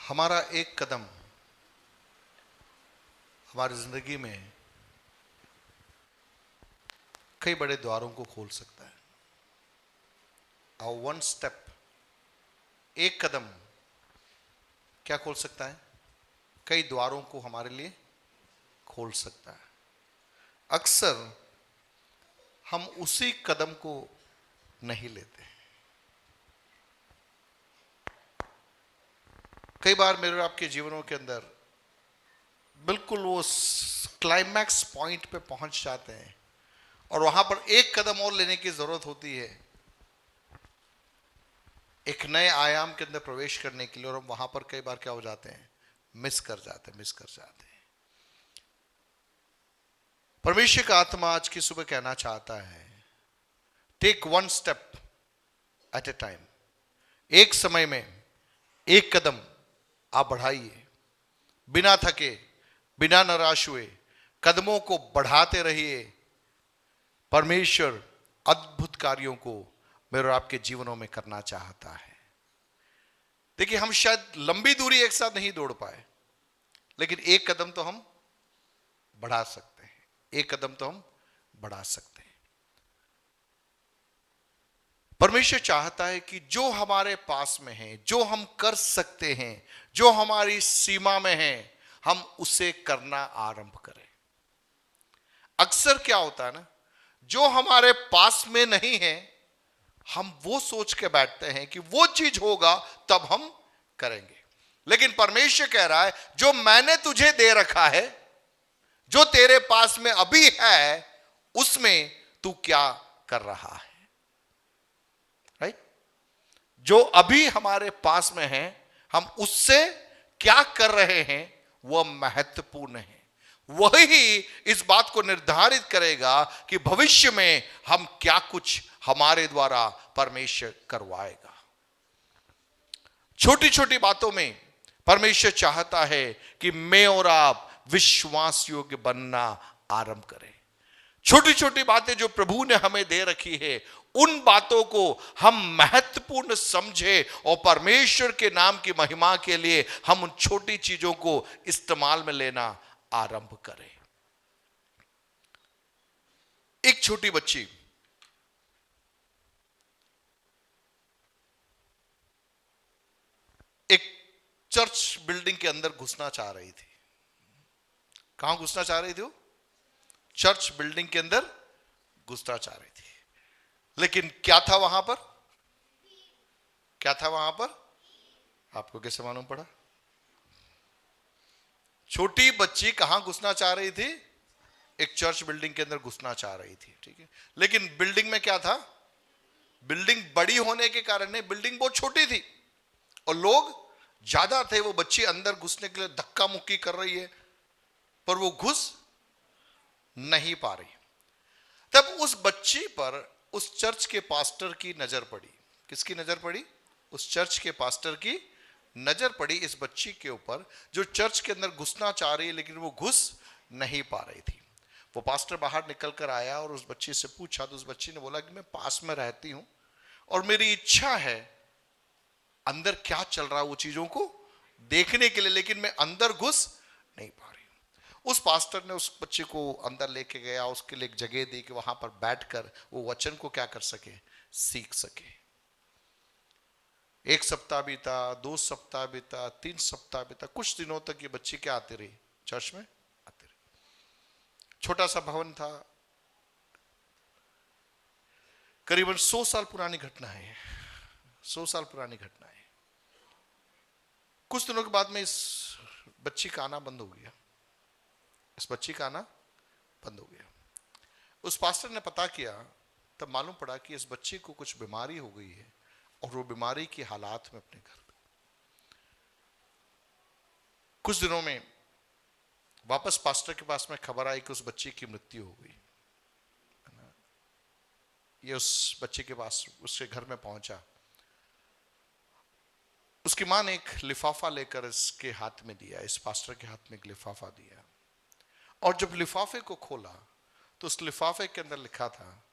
हमारा एक कदम हमारी जिंदगी में कई बड़े द्वारों को खोल सकता है। आवर वन स्टेप, एक कदम क्या खोल सकता है? कई द्वारों को हमारे लिए खोल सकता है। अक्सर हम उसी कदम को नहीं लेते। कई बार मेरे और आपके जीवनों के अंदर बिल्कुल वो क्लाइमैक्स पॉइंट पे पहुंच जाते हैं और वहां पर एक कदम और लेने की जरूरत होती है, एक नए आयाम के अंदर प्रवेश करने के लिए, और हम वहां पर कई बार क्या हो जाते हैं? मिस कर जाते हैं। परमेश्वर का आत्मा आज की सुबह कहना चाहता है, take one step at a time. एक समय में एक कदम आप बढ़ाइए, बिना थके, बिना निराश हुए कदमों को बढ़ाते रहिए। परमेश्वर अद्भुत कार्यों को मेरे और आपके जीवनों में करना चाहता है। देखिए, हम शायद लंबी दूरी एक साथ नहीं दौड़ पाए, लेकिन एक कदम तो हम बढ़ा सकते हैं। एक कदम तो हम बढ़ा सकते हैं। परमेश्वर चाहता है कि जो हमारे पास में है, जो हम कर सकते हैं, जो हमारी सीमा में है, हम उसे करना आरंभ करें। अक्सर क्या होता है ना, जो हमारे पास में नहीं है, हम वो सोच के बैठते हैं कि वो चीज होगा तब हम करेंगे। लेकिन परमेश्वर कह रहा है, जो मैंने तुझे दे रखा है, जो तेरे पास में अभी है, उसमें तू क्या कर रहा है? राइट? जो अभी हमारे पास में है, हम उससे क्या कर रहे हैं, वह महत्वपूर्ण है। वही इस बात को निर्धारित करेगा कि भविष्य में हम क्या कुछ हमारे द्वारा परमेश्वर करवाएगा। छोटी छोटी बातों में परमेश्वर चाहता है कि मैं और आप विश्वास योग्य बनना आरंभ करें। छोटी छोटी बातें जो प्रभु ने हमें दे रखी है, उन बातों को हम महत्वपूर्ण समझे और परमेश्वर के नाम की महिमा के लिए हम उन छोटी चीजों को इस्तेमाल में लेना आरंभ करें। एक छोटी बच्ची एक चर्च बिल्डिंग के अंदर घुसना चाह रही थी। कहां घुसना चाह रही थी वो? चर्च बिल्डिंग के अंदर घुसना चाह रही थी। लेकिन क्या था वहां पर? क्या था वहां पर? आपको कैसे मालूम पड़ा? छोटी बच्ची कहां घुसना चाह रही थी? एक चर्च बिल्डिंग के अंदर घुसना चाह रही थी। ठीक है, लेकिन बिल्डिंग में क्या था? बिल्डिंग बड़ी होने के कारण नहीं, बिल्डिंग बहुत छोटी थी और लोग ज्यादा थे। वो बच्ची अंदर घुसने के लिए धक्का मुक्की कर रही है, पर वो घुस नहीं पा रही। तब उस बच्ची पर उस चर्च के पास्टर की नजर पड़ी। किसकी नजर पड़ी? उस चर्च के पास्टर की नजर पड़ी इस बच्ची के ऊपर, जो चर्च के अंदर घुसना चाह रही है लेकिन वो घुस नहीं पा रही थी। वो पास्टर बाहर निकल कर आया और उस बच्ची से पूछा, तो उस बच्ची ने बोला कि मैं पास में रहती हूं और मेरी इच्छा है अंदर क्या चल रहा है वो चीजों को देखने के लिए, लेकिन मैं अंदर घुस नहीं पा रही हूं। उस पास्टर ने उस बच्चे को अंदर लेके गया, उसके लिए एक जगह दी कि वहां पर बैठकर वो वचन को क्या कर सके? सीख सके। एक सप्ताह बीता, 2 सप्ताह बीता, 3 सप्ताह बीता, कुछ दिनों तक ये बच्ची क्या आती रही? चर्च में आती रही। छोटा सा भवन था। करीबन 100 साल पुरानी घटना है। 100 साल पुरानी घटना है। कुछ दिनों के बाद में इस बच्ची का आना बंद हो गया। इस बच्ची का आना बंद हो गया। उस पास्टर ने पता किया, तब मालूम पड़ा कि इस बच्ची को कुछ बीमारी हो गई है और वो बीमारी की हालात में अपने घर पे। कुछ दिनों में वापस पास्टर के पास में खबर आई कि उस बच्ची की मृत्यु हो गई। ये उस बच्चे के पास, उसके घर में पहुंचा। उसकी मां ने एक लिफाफा लेकर इसके हाथ में दिया, इस पास्टर के हाथ में एक लिफाफा दिया, और जब लिफाफे को खोला तो उस लिफाफे के अंदर लिखा था,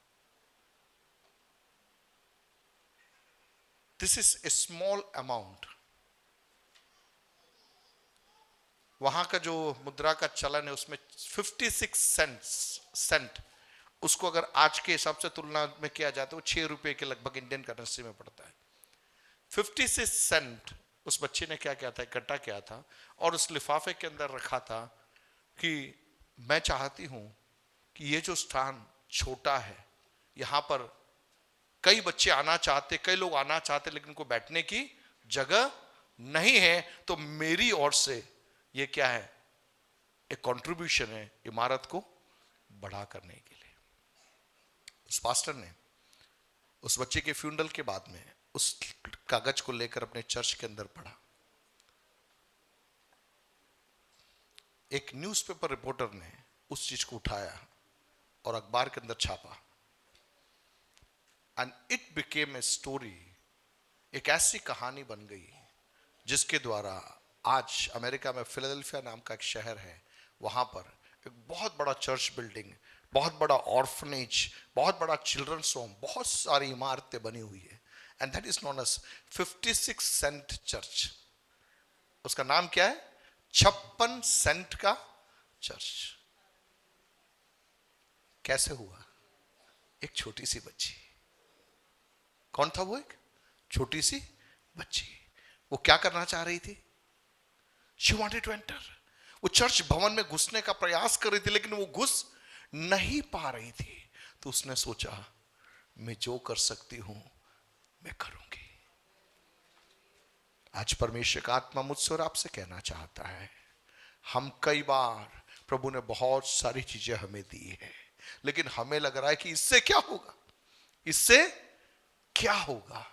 this is a small amount वहां का जो मुद्रा का चलन है उसमें 56 सेंट, उसको अगर आज के हिसाब से तुलना में किया जाए तो 6 रुपए के लगभग इंडियन करेंसी में पड़ता है। 56 सेंट उस बच्चे ने क्या किया था, इकट्ठा किया था और उस लिफाफे के अंदर रखा था कि मैं चाहती हूं कि ये जो स्थान छोटा है, यहां पर कई बच्चे आना चाहते, कई लोग आना चाहते, लेकिन उनको बैठने की जगह नहीं है, तो मेरी ओर से ये क्या है, एक कंट्रीब्यूशन है इमारत को बड़ा करने के लिए। उस पास्टर ने उस बच्चे के फ्यूनरल के बाद में उस कागज को लेकर अपने चर्च के अंदर पढ़ा। एक न्यूज़पेपर रिपोर्टर ने उस चीज को उठाया और अखबार के अंदर छापा, and it became a story. एक ऐसी कहानी बन गई जिसके द्वारा आज अमेरिका में फिलाडेल्फिया नाम का एक शहर है, वहां पर एक बहुत बड़ा चर्च बिल्डिंग, बहुत बड़ा ऑर्फनेज, बहुत बड़ा चिल्ड्रंस होम, बहुत सारी इमारतें बनी हुई है, and that is known as 56 saint church. उसका नाम क्या है, 56 सेंट का चर्च। कैसे हुआ? एक छोटी सी बच्ची। कौन था वो? एक छोटी सी बच्ची। वो क्या करना चाह रही थी? She wanted to enter. वो चर्च भवन में घुसने का प्रयास कर रही थी, लेकिन वो घुस नहीं पा रही थी। तो उसने सोचा, मैं जो कर सकती हूं मैं करूंगी। आज परमेश्वर का आत्मा मुझसे और आपसे कहना चाहता है, हम कई बार प्रभु ने बहुत सारी चीजें हमें दी है, लेकिन हमें लग रहा है कि इससे क्या होगा, इससे क्या होगा।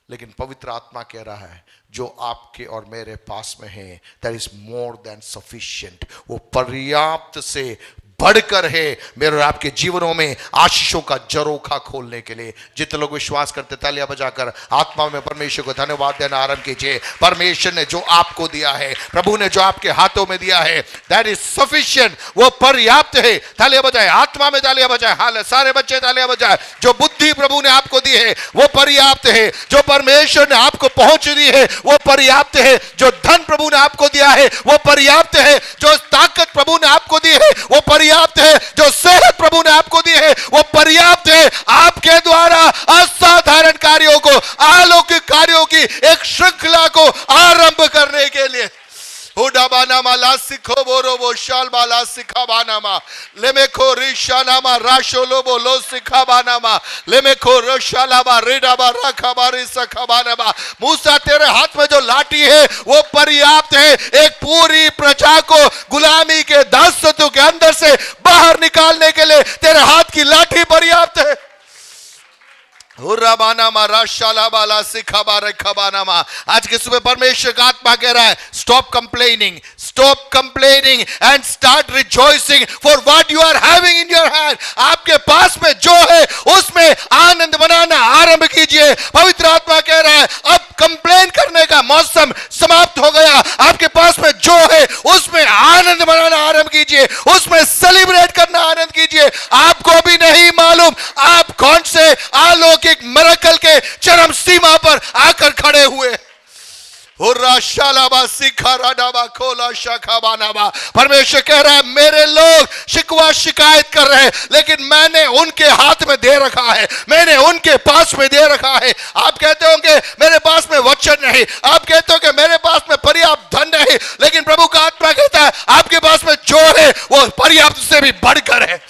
लेकिन पवित्र आत्मा कह रहा है, जो आपके और मेरे पास में है, that is more than sufficient. वो पर्याप्त से बढ़कर है मेरे और आपके जीवनों में आशीषों का झरोखा खोलने के लिए। जितने लोग विश्वास करते तालियां बजाकर आत्मा में परमेश्वर को धन्यवाद देना आरंभ कीजिए। परमेश्वर ने जो आपको दिया है, प्रभु ने जो आपके हाथों में दिया है, दैट इज सफिशिएंट, वो पर्याप्त है। तालियां बजाए, आत्मा में तालियां बजाए, हाल सारे बच्चे तालियां बजाए। जो बुद्धि प्रभु ने आपको दी है वो पर्याप्त है, जो परमेश्वर ने आपको पहुंच दी है वो पर्याप्त है, जो धन प्रभु ने आपको दिया है वो पर्याप्त है, जो ताकत प्रभु ने आपको दी है वो पर्याप्त है, जो सेहत प्रभु ने आपको दी है वो पर्याप्त है। आपके द्वारा असाधारण कार्यों को, अलौकिक कार्यों की एक श्रृंखला को आरंभ करने के लिए हुडाबानामा लासिखो बोरोबो शालबाला सिखाबानामा लेमेखो रिशानामा राशोलोबो लो सिखाबानामा लेमेखो रशालाबा रेडाबा रखाबारी सखाबानामा। मूसा, तेरे हाथ में जो लाठी है वो पर्याप्त है एक पूरी प्रजा को गुलामी के दासत्व के अंदर से बाहर निकालने के लिए। तेरे हाथ की लाठी पर्याप्त है। आज के सुबह परमेश्वर का आत्मा कह रहा है, stop complaining and start rejoicing for what you are having in your hand. आपके पास में जो है उसमें आनंद मनाना आरंभ कीजिए। पवित्र आत्मा कह रहा है, अब कंप्लेन करने का मौसम समाप्त हो गया। आपके पास में जो है उसमें आनंद मनाना आरंभ कीजिए, उसमें सेलिब्रेट करना आनंद कीजिए। आपको भी नहीं मालूम आप कौन से अलौकिक मिरेकल के चरम सीमा पर आकर खड़े हुए। परमेश्वर कह रहा है, मेरे लोग शिकवा शिकायत कर रहे हैं, लेकिन मैंने उनके हाथ में दे रखा है, मैंने उनके पास में दे रखा है। आप कहते होंगे मेरे पास में वचन नहीं, आप कहते हो कि मेरे पास में पर्याप्त धन नहीं, लेकिन प्रभु का आत्मा कहता है आपके पास में जो है वो पर्याप्त से भी बढ़कर है,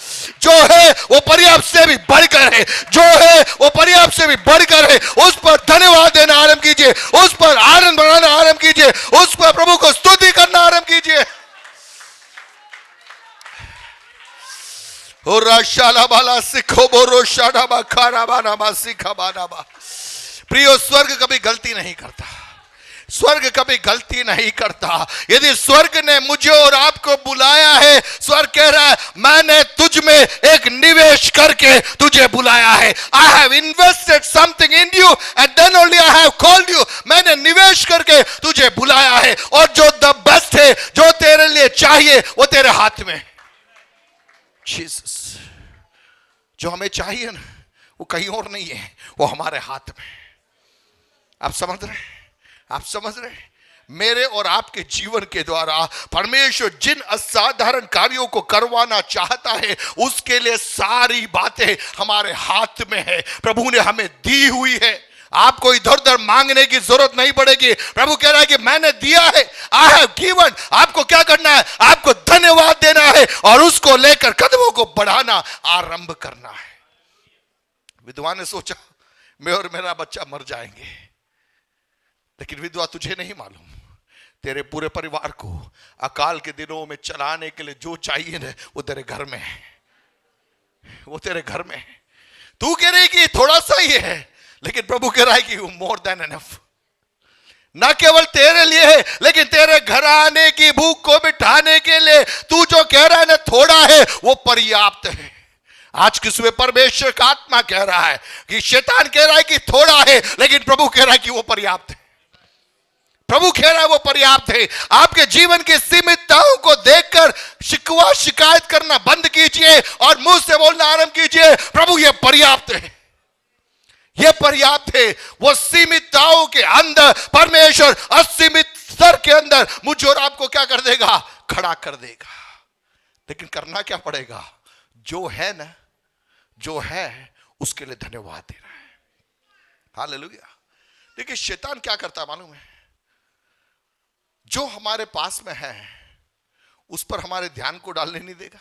जो है वो पर्याप्त से भी बढ़कर है, जो है वो पर्याप्त से भी बढ़कर है। उस पर धन्यवाद देना आरंभ कीजिए, उस पर आनंद बढ़ाना आरंभ कीजिए, उस पर प्रभु को स्तुति करना आरंभ कीजिए। प्रियो, स्वर्ग कभी गलती नहीं करता, स्वर्ग कभी गलती नहीं करता। यदि स्वर्ग ने मुझे और आपको बुलाया है, स्वर्ग कह रहा है मैंने तुझ में एक निवेश करके तुझे बुलाया है। I have invested something in you and then only I have called you। मैंने निवेश करके तुझे बुलाया है, और जो द बेस्ट है, जो तेरे लिए चाहिए वो तेरे हाथ में। जीसस, जो हमें चाहिए ना वो कहीं और नहीं है, वो हमारे हाथ में। आप समझ रहे हैं? आप समझ रहे हैं? मेरे और आपके जीवन के द्वारा परमेश्वर जिन असाधारण कार्यों को करवाना चाहता है उसके लिए सारी बातें हमारे हाथ में है, प्रभु ने हमें दी हुई है। आपको इधर उधर मांगने की जरूरत नहीं पड़ेगी। प्रभु कह रहा है कि मैंने दिया है, आई हैव गिवन। आपको क्या करना है? आपको धन्यवाद देना है और उसको लेकर कदमों को बढ़ाना आरंभ करना है। विधवा ने सोचा मैं और मेरा बच्चा मर जाएंगे, लेकिन विधवा तुझे नहीं मालूम तेरे पूरे परिवार को अकाल के दिनों में चलाने के लिए जो चाहिए ना वो तेरे घर में है, वो तेरे घर में है। तू कह रही कि थोड़ा सा ही है, लेकिन प्रभु कह रहा है कि मोर देन एनफ। ना केवल तेरे लिए है लेकिन तेरे घर आने की भूख को मिटाने के लिए तू जो कह रहा है ना थोड़ा है वो पर्याप्त है। आज किसी परमेश्वर का आत्मा कह रहा है कि शैतान कह रहा है कि थोड़ा है, लेकिन प्रभु कह रहा है कि वो पर्याप्त है। प्रभु कह रहा है वो पर्याप्त है। आपके जीवन की सीमितताओं को देखकर शिकवा शिकायत करना बंद कीजिए और मुंह से बोलना आरंभ कीजिए, प्रभु ये पर्याप्त है, ये पर्याप्त है। वो सीमितताओं के अंदर परमेश्वर असीमित स्तर के अंदर मुझे और आपको क्या कर देगा? खड़ा कर देगा। लेकिन करना क्या पड़ेगा? जो है ना, जो है उसके लिए धन्यवाद देना है। हालेलुया। देखिए शैतान क्या करता मालूम है? जो हमारे पास में है उस पर हमारे ध्यान को डालने नहीं देगा।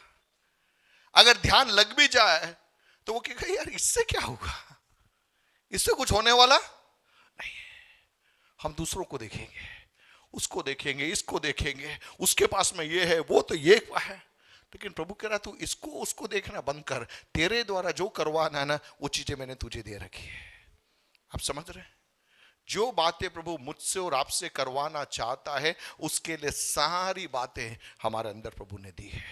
अगर ध्यान लग भी जाए तो वो कहेगा यार इससे क्या होगा, इससे कुछ होने वाला नहीं है। हम दूसरों को देखेंगे, उसको देखेंगे, इसको देखेंगे, उसके पास में ये है, वो तो ये है। लेकिन प्रभु कह रहा तू इसको उसको देखना बंद कर, तेरे द्वारा जो करवाना है ना वो चीजें मैंने तुझे दे रखी है। आप समझ रहे हैं? जो बातें प्रभु मुझसे और आपसे करवाना चाहता है उसके लिए सारी बातें हमारे अंदर प्रभु ने दी है।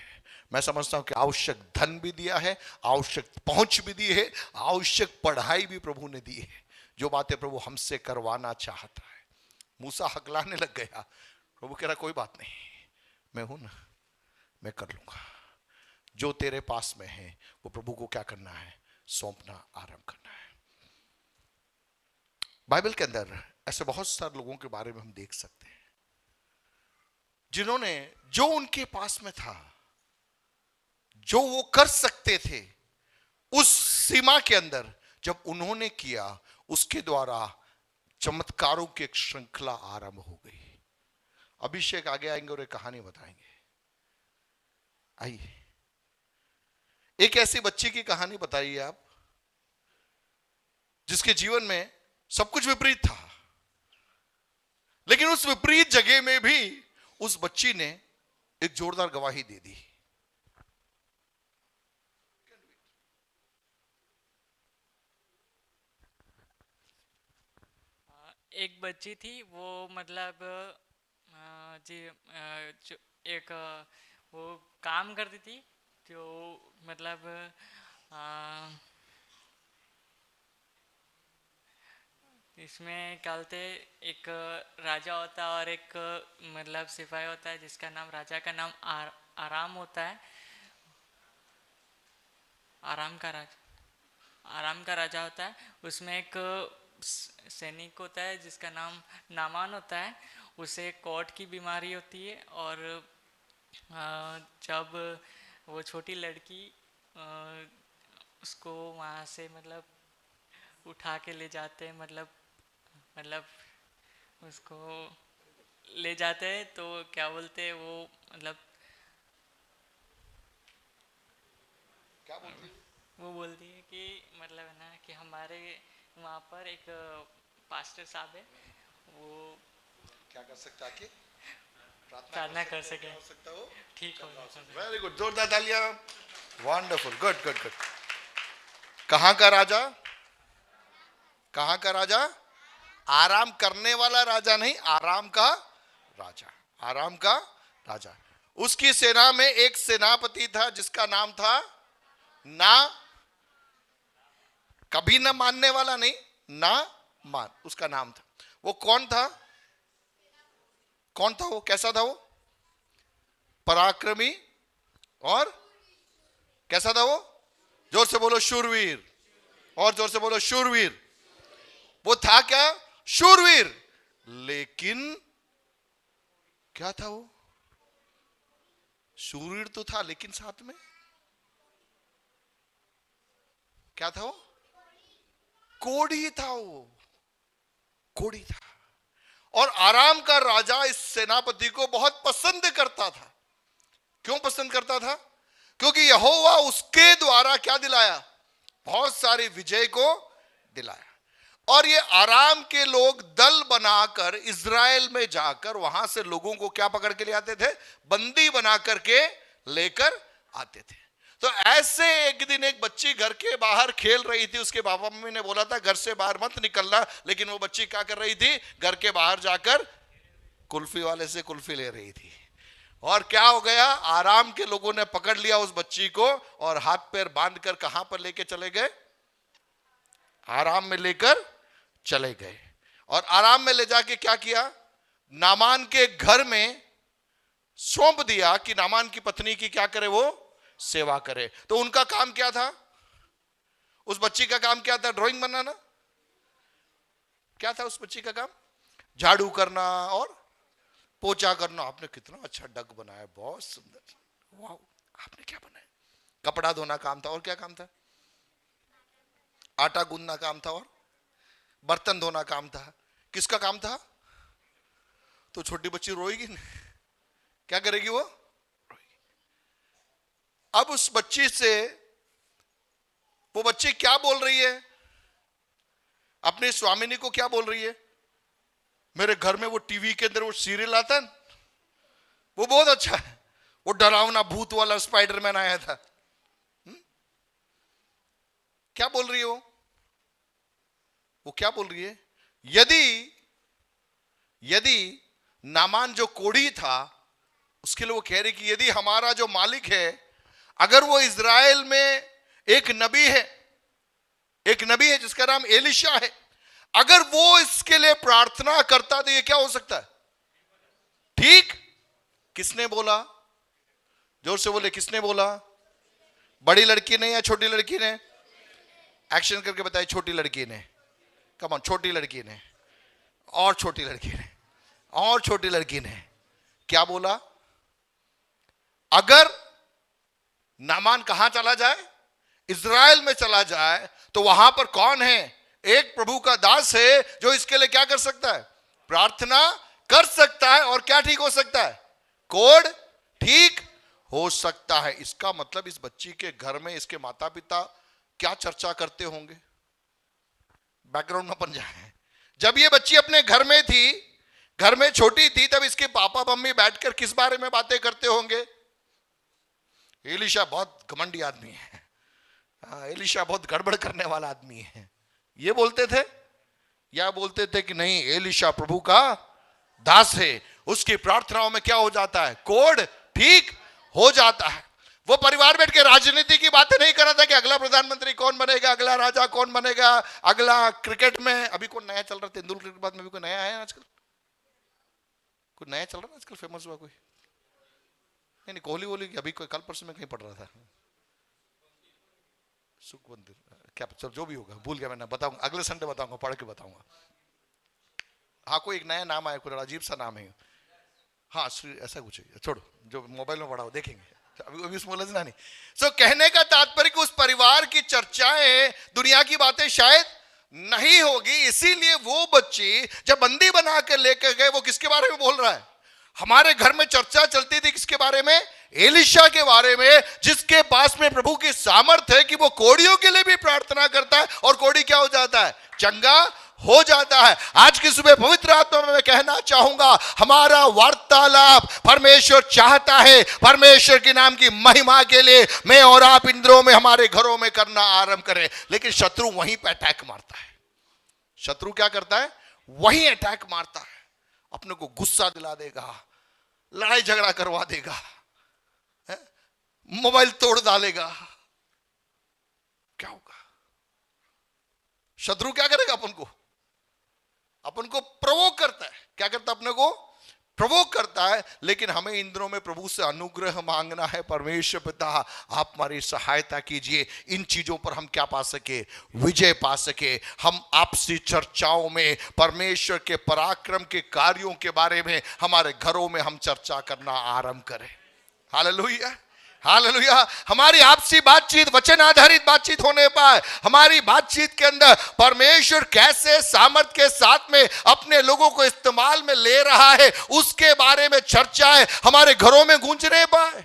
मैं समझता हूं कि आवश्यक धन भी दिया है, आवश्यक पहुंच भी दी है, आवश्यक पढ़ाई भी प्रभु ने दी है। जो बातें प्रभु हमसे करवाना चाहता है। मूसा हकलाने लग गया, प्रभु कह रहा कोई बात नहीं, मैं हूं ना, मैं कर लूंगा। जो तेरे पास में है वो प्रभु को क्या करना है? सौंपना आरंभ करना है। बाइबल के अंदर ऐसे बहुत सारे लोगों के बारे में हम देख सकते हैं जिन्होंने जो उनके पास में था, जो वो कर सकते थे, उस सीमा के अंदर जब उन्होंने किया उसके द्वारा चमत्कारों की एक श्रृंखला आरंभ हो गई। अभिषेक आगे आएंगे और एक कहानी बताएंगे। आइए एक ऐसी बच्ची की कहानी बताइए आप, जिसके जीवन में सब कुछ विपरीत था, लेकिन उस विपरीत जगह में भी उस बच्ची ने एक जोरदार गवाही दे दी। एक बच्ची थी, वो मतलब जी जो एक वो काम करती थी, जो मतलब इसमें क्या बोलते, एक राजा होता है और एक मतलब सिपाही होता है जिसका नाम, राजा का नाम आराम होता है। आराम का राजा होता है। उसमें एक सैनिक होता है जिसका नाम नामान होता है। उसे कोट की बीमारी होती है और जब वो छोटी लड़की उसको वहाँ से मतलब उठा के ले जाते हैं, मतलब उसको ले जाते हैं, तो क्या बोलते हैं वो, मतलब क्या बोलती है? वो बोलती है कि मतलब है ना कि हमारे वहाँ पर एक पास्टर साहब है, वो क्या कर सकता है कि प्रार्थना कर सके, हो सकता हो ठीक हो। वेरी गुड, जोरदार तालियां। Wonderful, good good good. कहां का राजा? कहां का राजा? आराम करने वाला राजा नहीं, आराम का राजा, आराम का राजा। उसकी सेना में एक सेनापति था जिसका नाम था ना, कभी ना मानने वाला नहीं, ना मान उसका नाम था। वो कौन था? कौन था वो? कैसा था वो? पराक्रमी और कैसा था वो? जोर से बोलो शूरवीर, और जोर से बोलो शूरवीर। वो था क्या? शूरवीर। लेकिन क्या था वो? शूरवीर तो था, लेकिन साथ में क्या था वो? कोढ़ी था वो, कोढ़ी था। और आराम का राजा इस सेनापति को बहुत पसंद करता था। क्यों पसंद करता था? क्योंकि यहोवा उसके द्वारा क्या दिलाया? बहुत सारी विजय को दिलाया। और ये आराम के लोग दल बनाकर इज़राइल में जाकर वहां से लोगों को क्या पकड़ के ले आते थे? बंदी बना करके लेकर आते थे। तो ऐसे एक दिन एक बच्ची घर के बाहर खेल रही थी। उसके पापा मम्मी ने बोला था घर से बाहर मत निकलना, लेकिन वो बच्ची क्या कर रही थी? घर के बाहर जाकर कुल्फी वाले से कुल्फी ले रही थी। और क्या हो गया? आराम के लोगों ने पकड़ लिया उस बच्ची को और हाथ पैर बांध कर कहां पर लेके चले गए? आराम में लेकर चले गए। और आराम में ले जाके क्या किया? नामान के घर में सौंप दिया कि नामान की पत्नी की क्या करे? वो सेवा करे। तो उनका काम क्या था? उस बच्ची का काम क्या था? ड्राइंग बनाना। क्या था उस बच्ची का काम? झाड़ू करना और पोछा करना। आपने कितना अच्छा डग बनाया, बहुत सुंदर, वाह। आपने क्या बनाया? कपड़ा धोना काम था। और क्या काम था? आटा गूंदना काम था और बर्तन धोना काम था। किसका काम था? तो छोटी बच्ची रोएगी ना, क्या करेगी वो? रोएगी। अब उस बच्ची से वो बच्ची क्या बोल रही है? अपनी स्वामिनी को क्या बोल रही है? मेरे घर में वो टीवी के अंदर वो सीरियल आता है, वो बहुत अच्छा है, वो डरावना भूत वाला स्पाइडरमैन आया था। क्या बोल रही है वो क्या बोल रही है? यदि नामान जो कोढ़ी था, उसके लिए वो कह रही कि यदि हमारा जो मालिक है, अगर वो इज़राइल में एक नबी है जिसका नाम एलिशा है, अगर वो इसके लिए प्रार्थना करता तो ये क्या हो सकता है? ठीक। किसने बोला? जोर से बोले, किसने बोला? बड़ी लड़की ने या छोटी लड़की ने? एक्शन करके बताइए। छोटी लड़की ने। कम ऑन, छोटी लड़की ने और छोटी लड़की ने और छोटी लड़की ने क्या बोला? अगर नामान कहां चला जाए? इज़राइल में चला जाए, तो वहां पर कौन है? एक प्रभु का दास है जो इसके लिए क्या कर सकता है? प्रार्थना कर सकता है। और क्या ठीक हो सकता है? कोढ़ ठीक हो सकता है। इसका मतलब इस बच्ची के घर में इसके माता पिता क्या चर्चा करते होंगे? बैकग्राउंड में बन जाए। जब ये बच्ची अपने घर में थी, घर में छोटी थी, तब इसके पापा मम्मी बैठकर किस बारे में बातें करते होंगे? एलिशा बहुत घमंडी आदमी है, एलिशा बहुत गड़बड़ करने वाला आदमी है, ये बोलते थे। या बोलते थे कि नहीं, एलिशा प्रभु का दास है, उसकी प्रार्थनाओं में क्या हो जाता है? कोढ़ ठीक हो जाता है। वो परिवार बैठ के राजनीति की बातें नहीं कर रहा था कि अगला प्रधानमंत्री कौन बनेगा, अगला राजा कौन बनेगा, अगला क्रिकेट में अभी कौन नया चल रहा? तेंदुलकर के बाद में भी कोई नया है आजकल? कोई नया चल रहा है आजकल, फेमस हुआ कोई? नहीं, कोहली वोली अभी कोई कल परसों में कहीं पढ़ रहा था, सुखवंत क्या, चल जो भी होगा, भूल गया मैंने, बताऊंगा अगले संडे, बताऊंगा, पढ़ के बताऊंगा। हाँ, कोई एक नया नाम आया, कोई अजीब सा नाम है। हाँ, श्री ऐसा कुछ है, छोड़ो, जो मोबाइल में पढ़ा हो देखेंगे, अभी उसमें उलझना नहीं। सो कहने का तात्पर्य कि उस परिवार की चर्चाएं, दुनिया की बातें शायद नहीं होगी। इसीलिए वो बच्ची जब बंदी बना कर लेकर गए, वो किसके बारे में बोल रहा है? हमारे घर में चर्चा चलती थी किसके बारे में? एलिशा के बारे में, जिसके पास में प्रभु की सामर्थ है कि वो कोढ़ियों के लिए भी प्रार्थना करता है और कोढ़ी क्या हो जाता है? चंगा हो जाता है। आज की सुबह पवित्र आत्मा में मैं कहना चाहूंगा, हमारा वार्तालाप परमेश्वर चाहता है परमेश्वर के नाम की महिमा के लिए मैं और आप इन दिनों में हमारे घरों में करना आरंभ करें। लेकिन शत्रु वहीं पे अटैक मारता है। शत्रु क्या करता है? वहीं अटैक मारता है। अपने को गुस्सा दिला देगा, लड़ाई झगड़ा करवा देगा, मोबाइल तोड़ डालेगा। क्या होगा? शत्रु क्या करेगा? अपन को प्रोवोक करता है। क्या करता है? अपने को प्रोवोक करता है। लेकिन हमें इन दिनों में प्रभु से अनुग्रह मांगना है। परमेश्वर पिता, आप हमारी सहायता कीजिए, इन चीजों पर हम क्या पा सके, विजय पा सके। हम आपसी चर्चाओं में परमेश्वर के पराक्रम के कार्यों के बारे में हमारे घरों में हम चर्चा करना आरंभ करें। Hallelujah, hallelujah. हमारी आपसी बातचीत वचन आधारित बातचीत होने पाए। हमारी बातचीत के अंदर परमेश्वर कैसे सामर्थ के साथ में अपने लोगों को इस्तेमाल में ले रहा है, उसके बारे में चर्चाएं हमारे घरों में गूंजने पाए।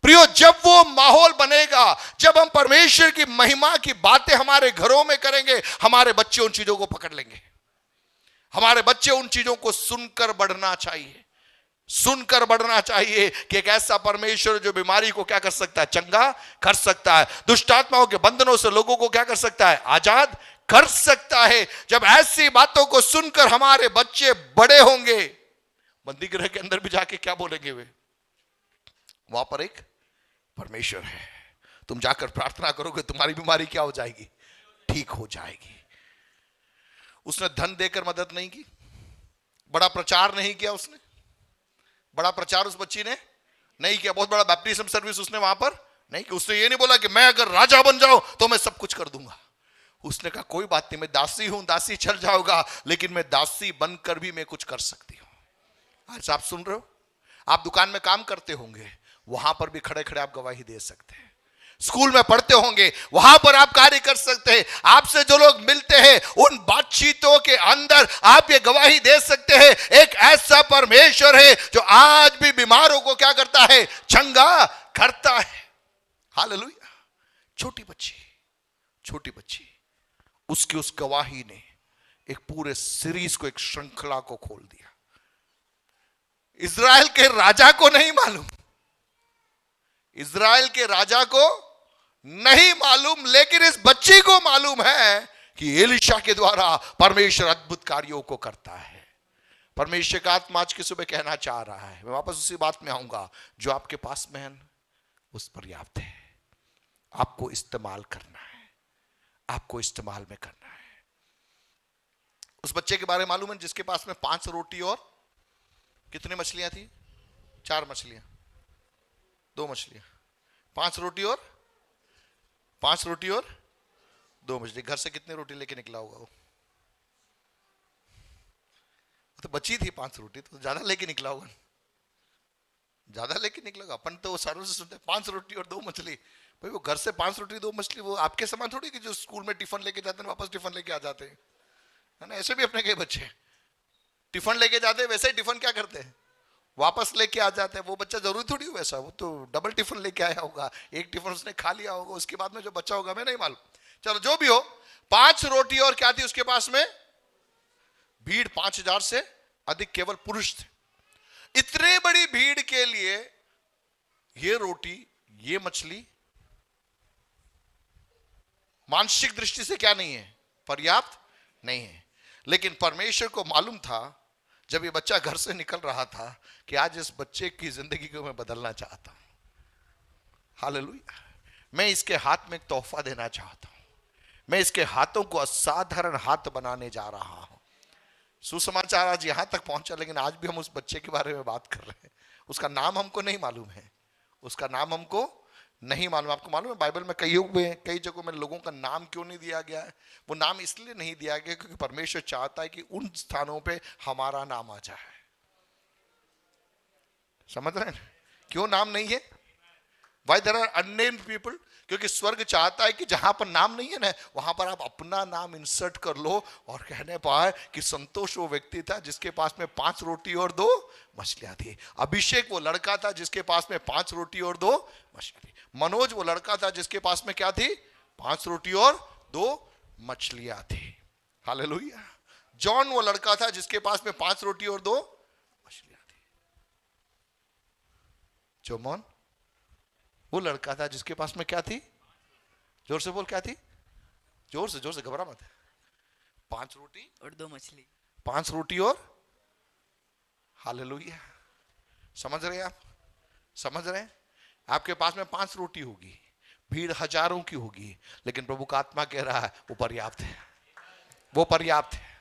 प्रियो, जब वो माहौल बनेगा, जब हम परमेश्वर की महिमा की बातें हमारे घरों में करेंगे, हमारे बच्चे उन चीजों को पकड़ लेंगे। हमारे बच्चे उन चीजों को सुनकर बढ़ना चाहिए, सुनकर बढ़ना चाहिए कि एक ऐसा परमेश्वर जो बीमारी को क्या कर सकता है, चंगा कर सकता है, दुष्ट आत्माओं के बंधनों से लोगों को क्या कर सकता है, आजाद कर सकता है। जब ऐसी बातों को सुनकर हमारे बच्चे बड़े होंगे, बंदी गृह के अंदर भी जाके क्या बोलेंगे वे, वहां पर एक परमेश्वर है, तुम जाकर प्रार्थना करोगे तुम्हारी बीमारी क्या हो जाएगी, ठीक हो जाएगी। उसने धन देकर मदद नहीं की, बड़ा प्रचार नहीं किया, उसने बड़ा प्रचार उस बच्ची ने नहीं किया, बहुत बड़ा बैप्टिज्म सर्विस उसने वहां पर नहीं किया। उसने ये नहीं बोला कि मैं अगर राजा बन जाऊं तो मैं सब कुछ कर दूंगा। उसने कहा कोई बात नहीं, मैं दासी हूं, दासी चल जाओगा, लेकिन मैं दासी बनकर भी मैं कुछ कर सकती हूं। आज आप सुन रहे हो, आप दुकान में काम करते होंगे, वहां पर भी खड़े खड़े आप गवाही दे सकते हैं। स्कूल में पढ़ते होंगे, वहां पर आप कार्य कर सकते हैं। आपसे जो लोग मिलते हैं, उन बातचीतों के अंदर आप ये गवाही दे सकते हैं, एक ऐसा परमेश्वर है जो आज भी बीमारों को क्या करता है, चंगा करता है। हालेलुया। छोटी बच्ची उसकी उस गवाही ने एक पूरे सीरीज को, एक श्रृंखला को खोल दिया। इज़राइल के राजा को नहीं मालूम, इज़राइल के राजा को नहीं मालूम, लेकिन इस बच्ची को मालूम है कि एलीशा के द्वारा परमेश्वर अद्भुत कार्यों को करता है। परमेश्वर का आत्मा आज की सुबह कहना चाह रहा है, मैं वापस उसी बात में आऊंगा, जो आपके पास में है उस पर्याप्त है। आपको इस्तेमाल करना है, आपको इस्तेमाल में करना है। उस बच्चे के बारे में मालूम है जिसके पास में 5 रोटी और कितनी मछलियां थी, 4 मछलियां, 2 मछलियां, 5 रोटी और 2 मछली। घर से कितनी रोटी लेके निकला होगा वो? तो बची थी 5 रोटी, तो ज्यादा लेके निकला होगा, ज्यादा लेके निकला होगा। अपन तो सारों से सुनते 5 रोटी और 2 मछली। भाई वो घर से 5 रोटी 2 मछली, वो आपके समान थोड़ी कि जो स्कूल में टिफिन लेके जाते हैं वापस टिफिन लेके आ जाते हैं, है ना। ऐसे भी अपने कई बच्चे टिफिन लेके जाते हैं, वैसे ही टिफिन क्या करते हैं, वापस लेके आ जाते हैं। वो बच्चा जरूरी थोड़ी हो वैसा, वो तो डबल टिफिन लेके आया होगा, एक टिफिन उसने खा लिया होगा, उसके बाद में जो बच्चा होगा मैं नहीं मालूम। चलो जो भी हो, 5 रोटी और क्या थी उसके पास में, भीड़ 5000 से अधिक केवल पुरुष थे। इतने बड़ी भीड़ के लिए ये रोटी, ये मछली मानसिक दृष्टि से क्या नहीं है, पर्याप्त नहीं है। लेकिन परमेश्वर को मालूम था जब ये बच्चा घर से निकल रहा था कि आज इस बच्चे की जिंदगी को मैं बदलना चाहता हूं। हालेलुया। मैं इसके हाथ में एक तोहफा देना चाहता हूं, मैं इसके हाथों को असाधारण हाथ बनाने जा रहा हूं। सुसमाचार आज यहां तक पहुंचा, लेकिन आज भी हम उस बच्चे के बारे में बात कर रहे हैं। उसका नाम हमको नहीं मालूम है, उसका नाम हमको नहीं मालूम। आपको मालूम है बाइबल में कई जगहों में लोगों का नाम क्यों नहीं दिया गया है? वो नाम इसलिए नहीं दिया गया क्योंकि परमेश्वर चाहता है कि उन स्थानों पे हमारा नाम आ जाए। समझ रहे हैं क्यों नाम नहीं है? Why there are unnamed people? क्योंकि स्वर्ग चाहता है कि जहां पर नाम नहीं है ना, वहां पर आप अपना नाम इंसर्ट कर लो और कहने पाए कि संतोष वो व्यक्ति था जिसके पास में 5 रोटी और 2 मछलियां थी। अभिषेक वो लड़का था जिसके पास में 5 रोटी और 2 मछलियां थी। मनोज वो लड़का था जिसके पास में क्या थी, 5 रोटी और 2 मछलियां थी। हालेलुया। जॉन वो लड़का था जिसके पास में 5 रोटी और 2 मछलियां थी। जोमोन वो लड़का था जिसके पास में क्या थी, जोर से बोल, क्या थी, जोर से, घबरा मत। 5 रोटी और 2 मछली, 5 रोटी और, हालेलुया। समझ रहे हैं आप? समझ रहे हैं? आपके पास में 5 रोटी होगी, भीड़ हजारों की होगी, लेकिन प्रभु का आत्मा कह रहा है वो पर्याप्त है, वो पर्याप्त है,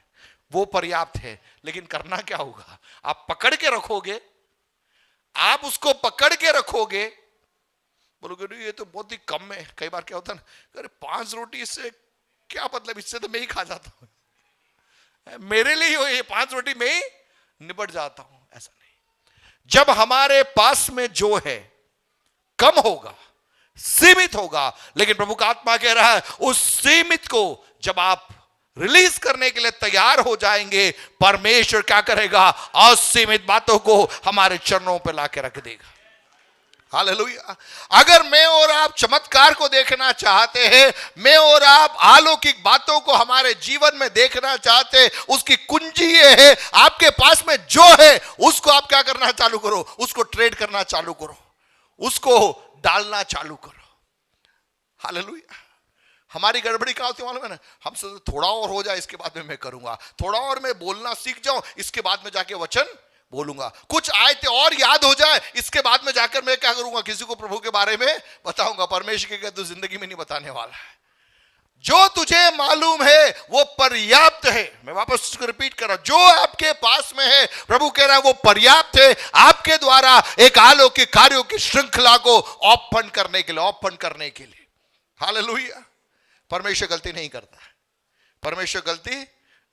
वो पर्याप्त है। लेकिन करना क्या होगा? आप पकड़ के रखोगे आप उसको पकड़ के रखोगे, बोलोगे नहीं ये तो बहुत ही कम है। कई बार क्या होता है ना, अरे 5 रोटी इससे क्या मतलब, इससे तो मैं ही खा जाता हूं, मेरे लिए हो ये 5 रोटी में ही निपट जाता हूं। ऐसा नहीं, जब हमारे पास में जो है कम होगा, सीमित होगा, लेकिन प्रभु का आत्मा कह रहा है उस सीमित को जब आप रिलीज करने के लिए तैयार हो जाएंगे, परमेश्वर क्या करेगा, असीमित बातों को हमारे चरणों पर लाके रख देगा। हालेलुया। अगर मैं और आप चमत्कार को देखना चाहते हैं, मैं और आप अलौकिक बातों को हमारे जीवन में देखना चाहते हैं, उसकी कुंजी ये है, आपके पास में जो है उसको आप क्या करना चालू करो, उसको ट्रेड करना चालू करो, उसको डालना चालू करो। हालेलुया। हमारी गड़बड़ी क्या होती है मालूम है ना, हम सोचते थोड़ा और हो जाए इसके बाद में मैं करूंगा, थोड़ा और मैं बोलना सीख जाऊं इसके बाद में जाके वचन बोलूंगा, कुछ आयतें और याद हो जाए इसके बाद में जाकर मैं क्या करूंगा, किसी को प्रभु के बारे में बताऊंगा। परमेश्वर के तू जिंदगी में नहीं बताने वाला है, जो तुझे मालूम है वो पर्याप्त है। मैं वापस उसको रिपीट कर रहा हूं, जो आपके पास में है प्रभु कह रहा है वो पर्याप्त है आपके द्वारा एक अलौकिक कार्यों की श्रृंखला को ओपन करने के लिए। हालेलुया। परमेश्वर गलती नहीं करता, परमेश्वर गलती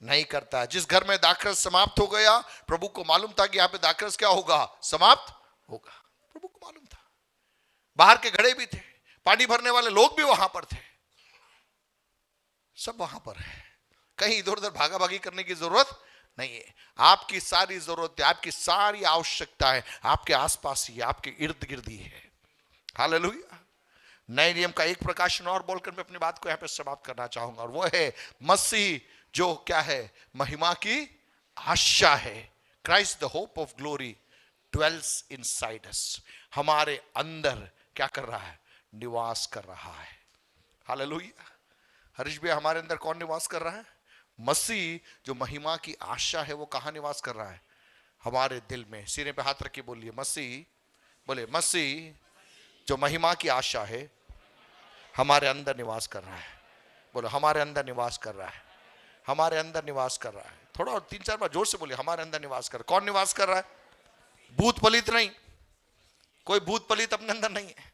नहीं करता। जिस घर में दाखरस समाप्त हो गया, प्रभु को मालूम था कि यहां पे दाखरस क्या होगा, समाप्त होगा। प्रभु को मालूम था, बाहर के घड़े भी थे, पानी भरने वाले लोग भी वहां पर थे, सब वहां पर है, कहीं इधर उधर भागा भागी करने की जरूरत नहीं है। आपकी सारी जरूरतें, आपकी सारी आवश्यकताएं आपके आसपास ही, आपके इर्द गिर्द ही है। हालेलुया। नए नियम का एक प्रकाशन और बोलकर मैं अपनी बात को यहां पे समाप्त करना चाहूंगा, और वो है मसीह जो क्या है, महिमा की आशा है। Christ the hope of glory dwells inside us, हमारे अंदर क्या कर रहा है, निवास कर रहा है। हालेलुया। हरीश भैया, हमारे अंदर कौन निवास कर रहा है? मसीह जो महिमा की आशा है वो कहां निवास कर रहा है, हमारे दिल में। सीने पे हाथ रखिए, बोलिए मसीह, बोले मसीह जो महिमा की आशा है हमारे अंदर निवास कर रहा है। बोलो हमारे अंदर निवास कर रहा है, हमारे अंदर निवास कर रहा है। थोड़ा और 3-4 बार जोर से बोलिए, हमारे अंदर निवास कर। कौन निवास कर रहा है? भूत पलित नहीं, कोई भूत पलित अपने अंदर नहीं है।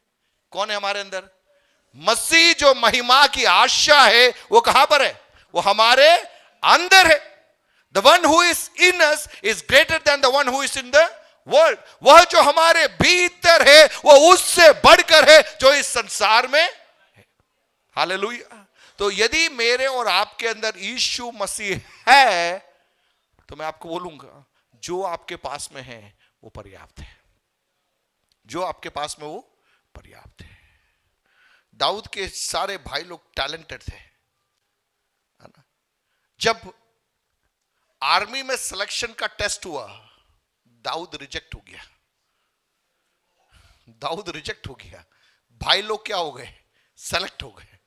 कौन है हमारे अंदर? मसीह जो महिमा की आशा है वो कहां पर है, वो हमारे अंदर है। The one who is in us is greater than the one who is in the world. वह जो हमारे भीतर है वो उससे बढ़कर है जो इस संसार में है। हालेलुया। तो यदि मेरे और आपके अंदर यीशु मसीह है तो मैं आपको बोलूंगा जो आपके पास में है वो पर्याप्त है, जो आपके पास में वो पर्याप्त है। दाऊद के सारे भाई लोग टैलेंटेड थे, है ना। जब आर्मी में सिलेक्शन का टेस्ट हुआ, दाऊद रिजेक्ट हो गया, दाऊद रिजेक्ट हो गया। भाई लोग क्या हो गए, सेलेक्ट हो गए।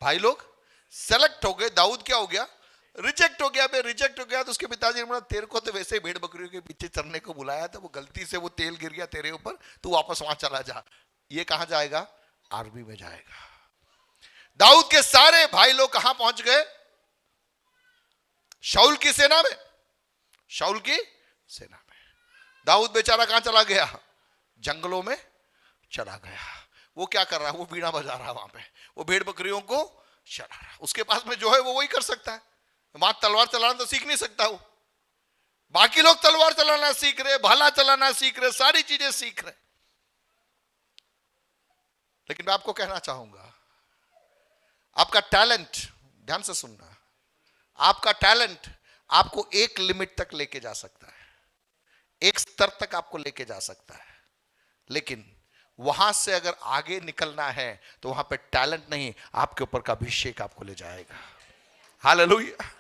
भाई लोग सेलेक्ट हो गए, दाऊद क्या हो गया, रिजेक्ट हो गया। बे रिजेक्ट हो गया तो उसके पिताजी ने बोला तेरे को तो वैसे ही भेड़ बकरियों के पीछे चरने को बुलाया था, वो गलती से वो तेल गिर गया तेरे ऊपर, तू वापस वहां चला जा। ये कहां जाएगा, आर्मी में जाएगा। दाऊद के सारे भाई लोग कहां पहुंच गए, शाऊल की सेना में, शाऊल की सेना में। दाऊद बेचारा कहां चला गया, जंगलों में चला गया। वो क्या कर रहा है, वो बीड़ा बजा रहा है वहां पे, वो भेड़ बकरियों को चला रहा है। उसके पास में जो है वो वही कर सकता है, वहां तलवार चलाना तो सीख नहीं सकता वो। बाकी लोग तलवार चलाना सीख रहे, भाला चलाना सीख रहे, सारी चीजें सीख रहे। लेकिन मैं आपको कहना चाहूंगा, आपका टैलेंट, ध्यान से सुनना, आपका टैलेंट आपको एक लिमिट तक लेके जा सकता है, एक स्तर तक आपको लेके जा सकता है। लेकिन वहां से अगर आगे निकलना है तो वहां पे टैलेंट नहीं, आपके ऊपर का अभिषेक आपको ले जाएगा। हालेलुया।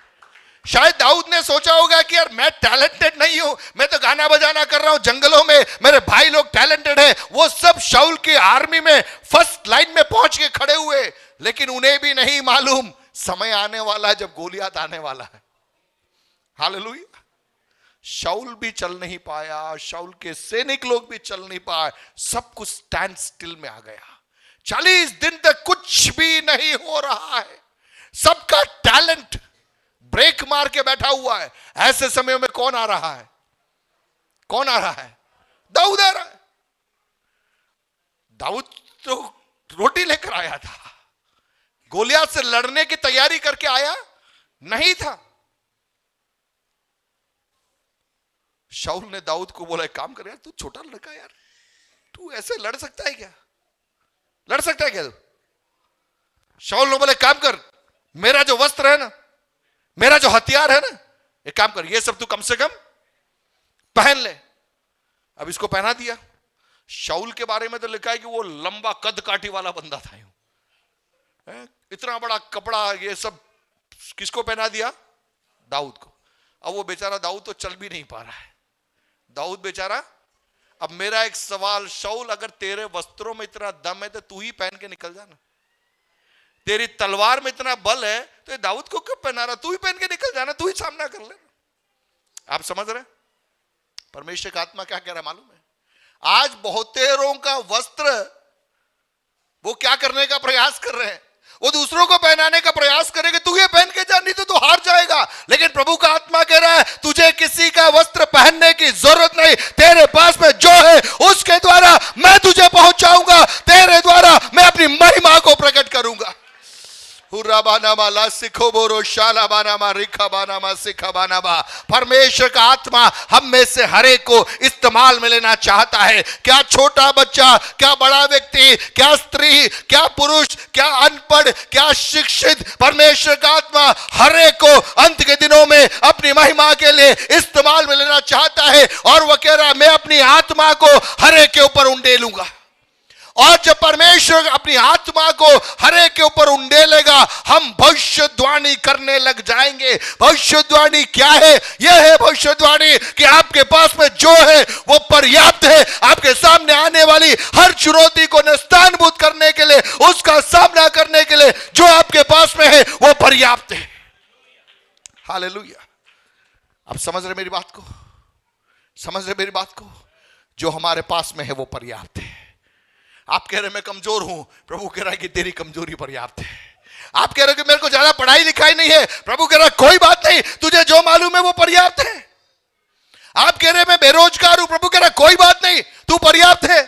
शायद दाऊद ने सोचा होगा कि यार मैं टैलेंटेड नहीं हूं, मैं तो गाना बजाना कर रहा हूं जंगलों में, मेरे भाई लोग टैलेंटेड है। वो सब शाऊल की आर्मी में फर्स्ट लाइन में पहुंच के खड़े हुए, लेकिन उन्हें भी नहीं मालूम समय आने वाला है जब गोलियात आने वाला है। हालेलुया। शाऊल भी चल नहीं पाया, शाऊल के सैनिक लोग भी चल नहीं पाए, सब कुछ स्टैंड स्टिल में आ गया। 40 दिन तक कुछ भी नहीं हो रहा है, सबका टैलेंट ब्रेक मार के बैठा हुआ है। ऐसे समय में कौन आ रहा है, कौन आ रहा है, दाऊद आ रहा है। दाऊद तो रोटी लेकर आया था, गोलियत से लड़ने की तैयारी करके आया नहीं था। शाऊल ने दाऊद को बोला, एक काम कर यार, तू छोटा लड़का यार, तू ऐसे लड़ सकता है क्या? लड़ सकता है क्या तू? शाऊल ने बोला, काम कर, मेरा जो वस्त्र है ना, मेरा जो हथियार है ना, एक काम कर, ये सब तू कम से कम पहन ले। अब इसको पहना दिया। शाऊल के बारे में तो लिखा है कि वो लंबा कद काठी वाला बंदा था, इतना बड़ा कपड़ा, ये सब किसको पहना दिया? दाऊद को। अब वो बेचारा दाऊद तो चल भी नहीं पा रहा है, दाऊद बेचारा। अब मेरा एक सवाल, शाऊल अगर तेरे वस्त्रों में इतना दम है तो तू ही पहन के निकल जाना। तेरी तलवार में इतना बल है तो ये दाऊद को क्यों पहना रहा? तू ही पहन के निकल जाना, तू ही सामना कर लेना। आप समझ रहे? परमेश्वर का आत्मा क्या कह रहा है मालूम है? आज बहुतेरों का वस्त्र वो क्या करने का प्रयास कर रहे हैं? वो दूसरों को पहनाने का प्रयास करेंगे, तू ये पहन के जा, नहीं तो तू हार जाएगा। लेकिन प्रभु का आत्मा कह रहा है, तुझे किसी का वस्त्र पहनने की जरूरत नहीं। तेरे पास में जो है उसके द्वारा मैं तुझे पहुंचाऊंगा, तेरे द्वारा मैं अपनी महिमा को प्रकट करूंगा। परमेश्वर का आत्मा हम में से हरेक को इस्तेमाल में लेना चाहता है। क्या छोटा बच्चा, क्या बड़ा व्यक्ति, क्या स्त्री, क्या पुरुष, क्या अनपढ़, क्या शिक्षित, परमेश्वर का आत्मा हरेक को अंत के दिनों में अपनी महिमा के लिए इस्तेमाल में लेना चाहता है। और वह कह रहा है, मैं अपनी आत्मा को हरेक के ऊपर उंडेलूंगा। और जब परमेश्वर अपनी आत्मा को हरेक के ऊपर उंडेलेगा, हम भविष्यवाणी करने लग जाएंगे। भविष्यवाणी क्या है? यह है भविष्यवाणी कि आपके पास में जो है वो पर्याप्त है। आपके सामने आने वाली हर चुनौती को निस्तानभूत करने के लिए, उसका सामना करने के लिए जो आपके पास में है वो पर्याप्त है। हालेलुया। आप समझ रहे मेरी बात को? समझ रहे मेरी बात को? जो हमारे पास में है वो पर्याप्त है। आप कह रहे मैं कमजोर हूं, प्रभु कह रहा है कि तेरी कमजोरी पर्याप्त है। आप कह रहे कि मेरे को ज्यादा पढ़ाई लिखाई नहीं है, प्रभु कह रहा है कोई बात नहीं, तुझे जो मालूम है वो पर्याप्त है। आप कह रहे मैं बेरोजगार हूं, प्रभु कह रहा है कोई बात नहीं, तू पर्याप्त है।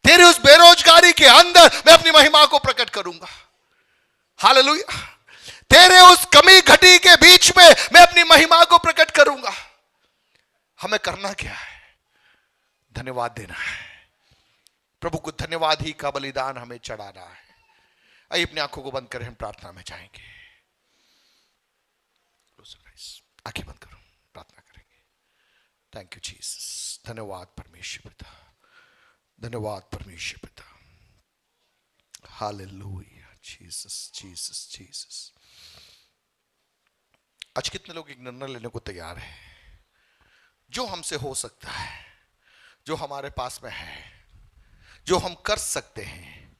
तेरी उस बेरोजगारी के अंदर मैं अपनी महिमा को प्रकट करूंगा। हालेलुया। तेरे उस कमी घटी के बीच में मैं अपनी महिमा को प्रकट करूंगा। हमें करना क्या है? धन्यवाद देना है। प्रभु को धन्यवाद ही का बलिदान हमें चढ़ाना है। आइए अपनी आंखों को बंद करें, हम प्रार्थना में जाएंगे। आंखें बंद करो, प्रार्थना करेंगे। Thank you Jesus. धन्यवाद परमेश्वर पिता, धन्यवाद परमेश्वर पिता। हालेलुया। Jesus Jesus Jesus. आज कितने लोग एक निर्णय लेने को तैयार हैं? जो हमसे हो सकता है, जो हमारे पास में है, जो हम कर सकते हैं,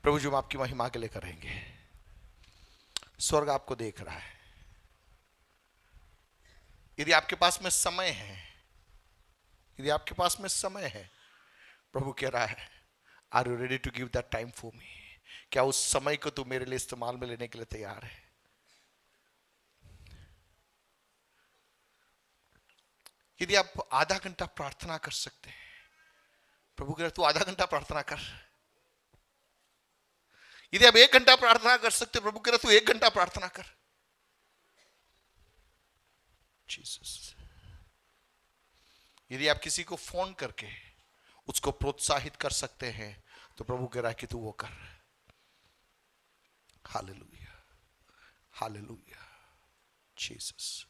प्रभु जी हम आपकी महिमा के लिए करेंगे। स्वर्ग आपको देख रहा है। यदि आपके पास में समय है, यदि आपके पास में समय है, प्रभु कह रहा है, are you ready to give that time for me? क्या उस समय को तू मेरे लिए इस्तेमाल में लेने के लिए तैयार है? यदि आप आधा घंटा प्रार्थना कर सकते हैं, प्रभु कह रहा है तू आधा घंटा प्रार्थना कर। यदि आप 1 घंटा प्रार्थना कर सकते, प्रभु कह रहा है तू 1 घंटा प्रार्थना कर। जीसस। यदि आप किसी को फोन करके उसको प्रोत्साहित कर सकते हैं, तो प्रभु कह रहा है कि तू वो कर। Hallelujah, hallelujah. जीसस।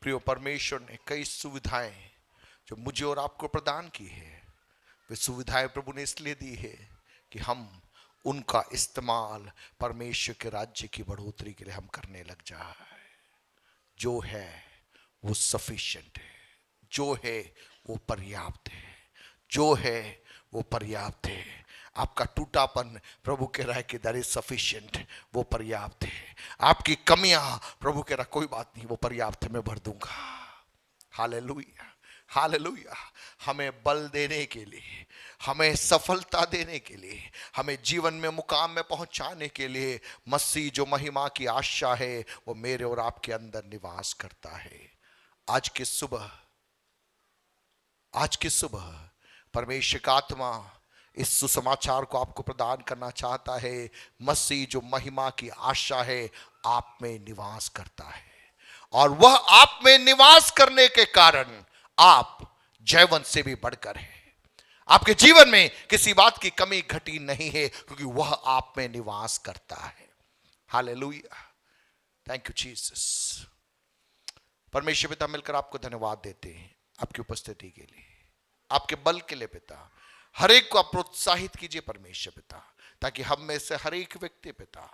प्रिय परमेश्वर ने कई सुविधाएं जो मुझे और आपको प्रदान की है, वे सुविधाएं प्रभु ने इसलिए दी है कि हम उनका इस्तेमाल परमेश्वर के राज्य की बढ़ोतरी के लिए हम करने लग जाए। जो है वो सफिशिएंट है, जो है वो पर्याप्त है, जो है वो पर्याप्त है। आपका टूटापन प्रभु कह रहा है कि दैट इज सफिशिएंट, वो पर्याप्त है। आपकी कमियां प्रभु कह रहा कोई बात नहीं, वो पर्याप्त है, मैं भर दूंगा। Hallelujah, hallelujah. हमें बल देने के लिए, हमें सफलता देने के लिए, हमें जीवन में मुकाम में पहुंचाने के लिए मसीह जो महिमा की आशा है वो मेरे और आपके अंदर निवास करता है। आज की सुबह परमेश्वर का आत्मा इस सुसमाचार को आपको प्रदान करना चाहता है। मसीह जो महिमा की आशा है आप में निवास करता है, और वह आप में निवास करने के कारण आप जयवंत से भी बढ़कर है। आपके जीवन में किसी बात की कमी घटी नहीं है, क्योंकि वह आप में निवास करता है। Hallelujah, thank you Jesus. परमेश्वर पिता, मिलकर आपको धन्यवाद देते हैं आपकी उपस्थिति के लिए, आपके बल के लिए पिता। हर एक को आप प्रोत्साहित कीजिए परमेश्वर पिता, ताकि हम में से हर एक व्यक्ति पिता,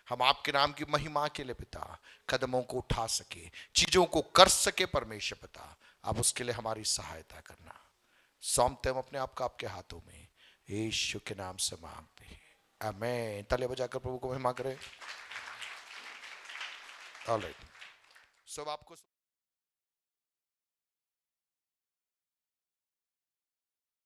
हम आपके नाम की महिमा के लिए पिता कदमों को उठा सके, चीजों को कर सके परमेश्वर पिता। आप उसके लिए हमारी सहायता करना। सौंपते हम अपने आप को आपके हाथों में, यीशु के नाम से मांगते हैं, आमीन। ताली बजाकर प्रभु को महिमा करें। ऑलराइट, सब आपको